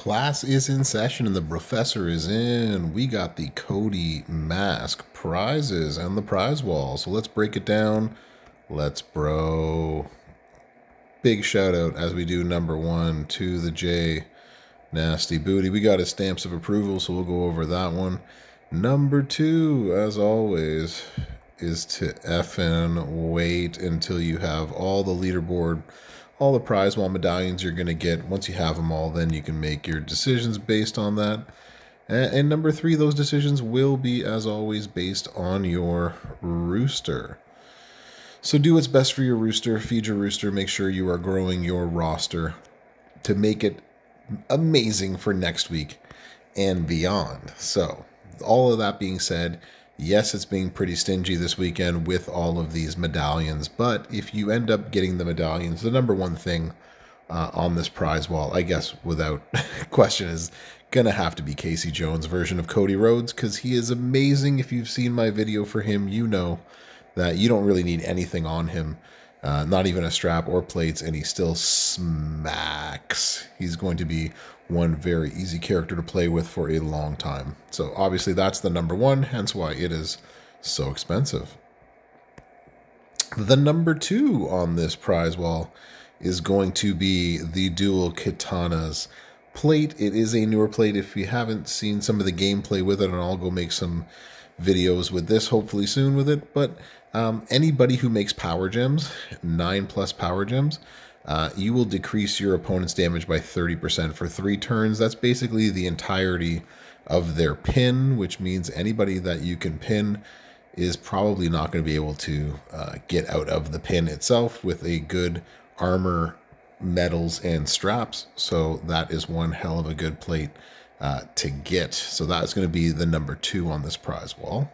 Class is in session and the Brofessor is in. We got the Cody mask prizes and the prize wall. So let's break it down. Let's bro. Big shout out as we do number one to the J Nasty Booty. We got his stamps of approval, so we'll go over that one. Number two, as always, is to effing wait until you have all the leaderboard, all the prize wall medallions you're going to get. Once you have them all, then you can make your decisions based on that. And number three, those decisions will be, as always, based on your rooster. So do what's best for your rooster, feed your rooster, make sure you are growing your roster to make it amazing for next week and beyond. So all of that being said, yes, it's being pretty stingy this weekend with all of these medallions, but if you end up getting the medallions, the number one thing on this prize wall, I guess without question, is going to have to be Casey Jones' version of Cody Rhodes, because he is amazing. If you've seen my video for him, you know that you don't really need anything on him, not even a strap or plates, and he still smacks. He's going to be one very easy character to play with for a long time. So obviously that's the number one, hence why it is so expensive. The number two on this prize wall is going to be the Dual Katanas plate. It is a newer plate. If you haven't seen some of the gameplay with it, and I'll go make some videos with this hopefully soon with it, but anybody who makes power gems, 9+ power gems, you will decrease your opponent's damage by 30% for 3 turns. That's basically the entirety of their pin, which means anybody that you can pin is probably not going to be able to get out of the pin itself with a good armor, medals, and straps. So that is one hell of a good plate to get. So that's going to be the number two on this prize wall.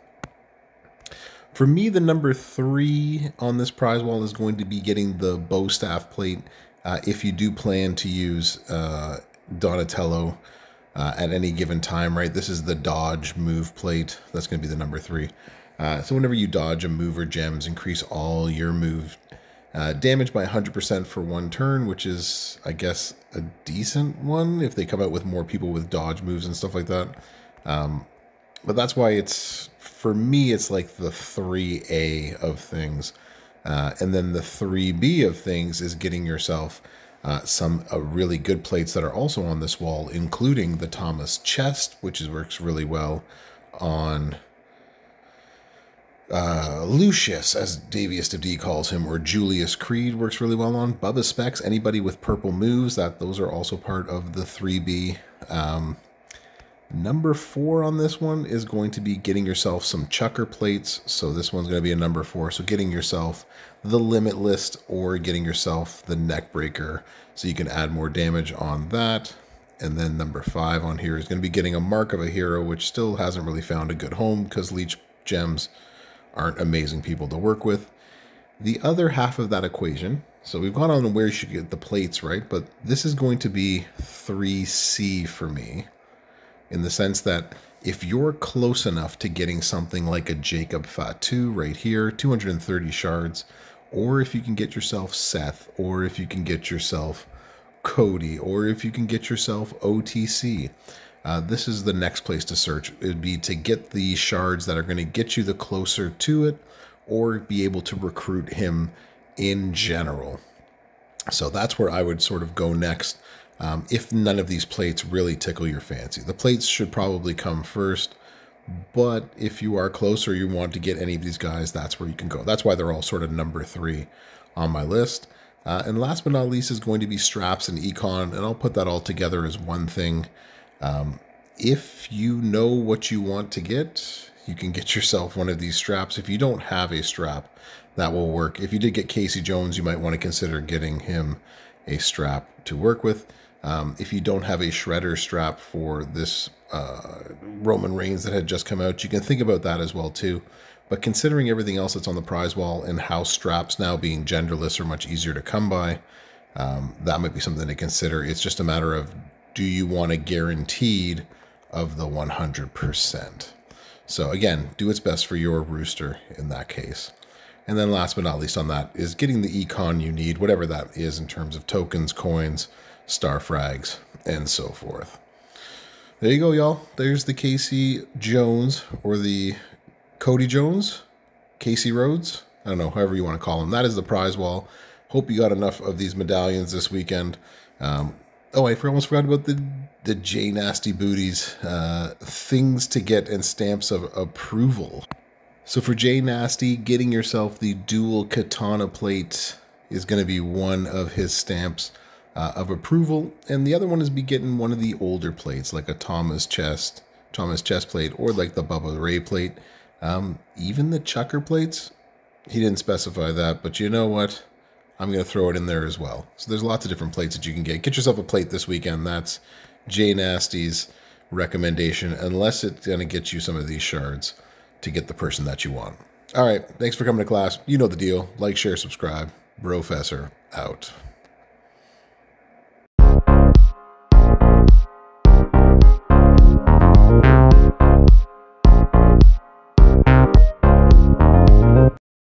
For me, the number three on this prize wall is going to be getting the bow staff plate. If you do plan to use Donatello at any given time, right? This is the dodge move plate. That's going to be the number three. So whenever you dodge a move or gems, increase all your move damage by 100% for 1 turn, which is, I guess, a decent one if they come out with more people with dodge moves and stuff like that. But that's why it's, for me, it's like the 3A of things. And then the 3B of things is getting yourself some really good plates that are also on this wall, including the Thomas chest, which works really well on Lucius, as Davius of D calls him, or Julius Creed works really well on. Bubba Specs, anybody with purple moves, those are also part of the 3B. Number 4 on this one is going to be getting yourself some chucker plates. So this one's going to be a number 4. So getting yourself the Limitless or getting yourself the Neckbreaker, so you can add more damage on that. And then number 5 on here is going to be getting a Mark of a Hero, which still hasn't really found a good home because Leech Gems aren't amazing people to work with. The other half of that equation, so we've gone on where you should get the plates, right? But this is going to be 3C for me, in the sense that if you're close enough to getting something like a Jacob Fatu right here, 230 shards, or if you can get yourself Seth, or if you can get yourself Cody, or if you can get yourself OTC, this is the next place to search. It would be to get the shards that are going to get you the closer to it, or be able to recruit him in general. So that's where I would sort of go next. If none of these plates really tickle your fancy. The plates should probably come first, but if you are close or you want to get any of these guys, that's where you can go. That's why they're all sort of number 3 on my list. And last but not least is going to be straps and econ, and I'll put that all together as one thing. If you know what you want to get, you can get yourself one of these straps. If you don't have a strap, that will work. If you did get Casey Jones, you might want to consider getting him a strap to work with. If you don't have a shredder strap for this Roman Reigns that had just come out, you can think about that as well too. But considering everything else that's on the prize wall and how straps now being genderless are much easier to come by, that might be something to consider. It's just a matter of, do you want a guaranteed of the 100%? So again, do what's best for your rooster in that case. And then last but not least on that is getting the econ you need, whatever that is in terms of tokens, coins, star frags, and so forth. There you go, y'all. There's the Casey Jones, or the Cody Jones, Casey Rhodes. I don't know, however you want to call him. That is the prize wall. Hope you got enough of these medallions this weekend. Oh, I almost forgot about the J Nasty Booties. Things to get and stamps of approval. So for J Nasty, getting yourself the dual katana plate is going to be one of his stamps of approval. And the other one is be getting one of the older plates, like a Thomas chest plate, or like the Bubba Ray plate. Even the Chucker plates, he didn't specify that, but you know what? I'm going to throw it in there as well. So there's lots of different plates that you can get. Get yourself a plate this weekend. That's J Nasty's recommendation, unless it's going to get you some of these shards to get the person that you want. All right. Thanks for coming to class. You know the deal. Like, share, subscribe. Brofessor out.